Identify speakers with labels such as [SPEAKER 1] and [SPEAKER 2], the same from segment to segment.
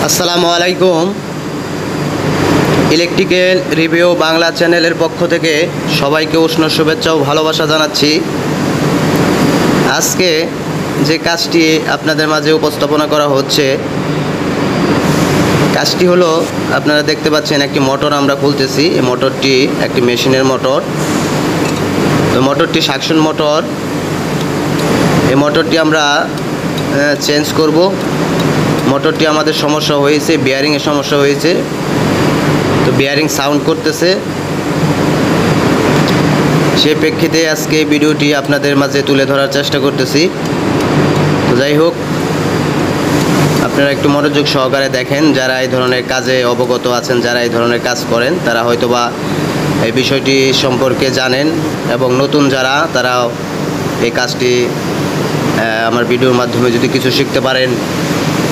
[SPEAKER 1] আসসালামু আলাইকুম। Electrical review Bangla চ্যানেলের পক্ষ থেকে সবাইকে উষ্ণ শুভেচ্ছা ও ভালোবাসা জানাচ্ছি। আজকে যে কাজটি আপনাদের মাঝে উপস্থাপনা করা হচ্ছে, কাজটি হলো আপনারা দেখতে পাচ্ছেন একটি মোটর আমরা খুলতেছি। এই মোটরটি একটি মেশিনের মোটর। তো মোটরটি সাকশন মোটর। এই মোটরটি আমরা চেঞ্জ করব। মোটরটি আমাদের সমস্যা হয়েছে, বিয়ারিংয়ের সমস্যা হয়েছে। তো বিয়ারিং সাউন্ড করতেছে, সেই প্রেক্ষিতে আজকে ভিডিওটি আপনাদের মাঝে তুলে ধরার চেষ্টা করতেছি। তো যাই হোক, আপনারা একটু মনোযোগ সহকারে দেখেন। যারা এই ধরনের কাজে অবগত আছেন, যারা এই ধরনের কাজ করেন, তারা হয়তোবা এই বিষয়টি সম্পর্কে জানেন, এবং নতুন যারা, তারা এই কাজটি আমার ভিডিওর মাধ্যমে যদি কিছু শিখতে পারেন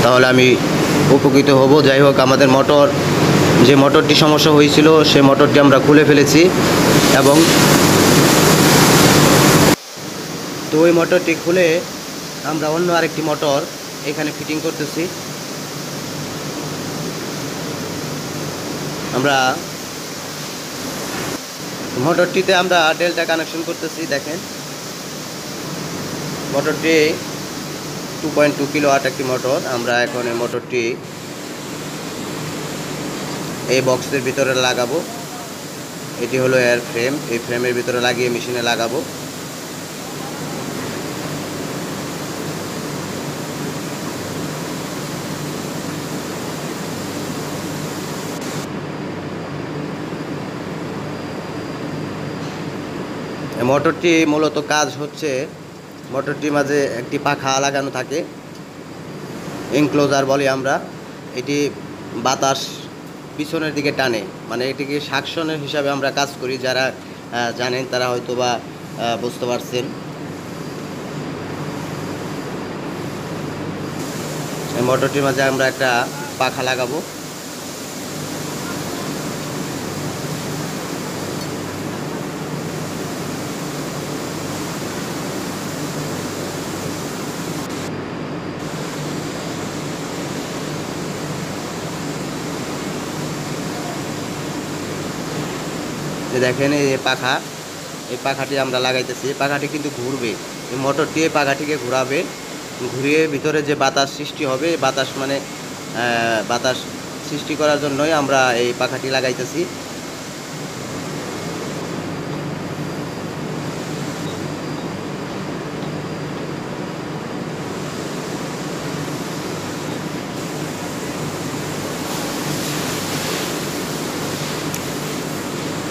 [SPEAKER 1] তাহলে আমি উপকৃত হব। যাই হোক, আমাদের মোটর, যে মোটরটি সমস্যা হয়েছিল সেই মোটরটি আমরা খুলে ফেলেছি, এবং তো ওই মোটরটি খুলে আমরা অন্য আরেকটি মোটর এখানে ফিটিং করতেছি। আমরা মোটরটিতে আমরা ডেল্টা কানেকশন করতেছি। দেখেন, মোটরটি 2.2 কিলোওয়াট একটি মোটর। আমরা এখন এই মোটরটি এই বক্সের ভিতরে লাগাবো। এটি হলো এয়ার ফ্রেম। এই ফ্রেমের ভিতরে লাগিয়ে মেশিনে লাগাবো। মোটরটি মূলত কাজ হচ্ছে, মোটরটির মাঝে একটি পাখা লাগানো থাকে, এনক্লোজার বলি আমরা। এটি বাতাস পিছনের দিকে টানে, মানে এটিকে সাকশনের হিসাবে আমরা কাজ করি। যারা জানেন তারা হয়তো বা বুঝতে পারছেন। এই মোটরটির মাঝে আমরা একটা পাখা লাগাবো। দেখেন, এই পাখা, এই পাখাটি আমরা লাগাইতেছি। এই পাখাটি কিন্তু ঘুরবে। এই মোটরটি এই পাখাটিকে ঘোরাবে, ঘুরিয়ে ভিতরে যে বাতাস সৃষ্টি হবে, বাতাস মানে বাতাস সৃষ্টি করার জন্যই আমরা এই পাখাটি লাগাইতেছি।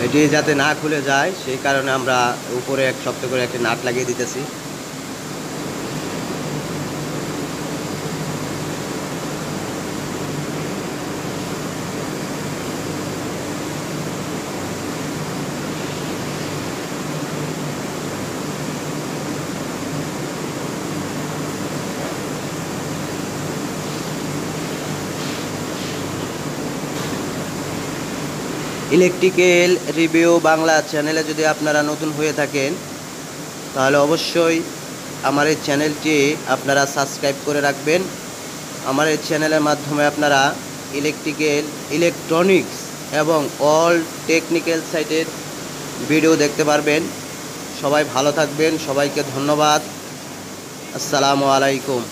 [SPEAKER 1] এটি যাতে না খুলে যায় সেই কারণে আমরা উপরে এক শক্ত করে একটি নাট লাগিয়ে দিতেছি। ইলেকট্রিক্যাল রিভিউ বাংলা চ্যানেলে যদি আপনারা নতুন হয়ে থাকেন তাহলে অবশ্যই আমার এই চ্যানেলটি আপনারা সাবস্ক্রাইব করে রাখবেন। আমার এই চ্যানেলের মাধ্যমে আপনারা ইলেকট্রিক্যাল, ইলেকট্রনিক্স এবং অল টেকনিক্যাল সাইটের ভিডিও দেখতে পারবেন। সবাই ভালো থাকবেন। সবাইকে ধন্যবাদ। আসসালামু আলাইকুম।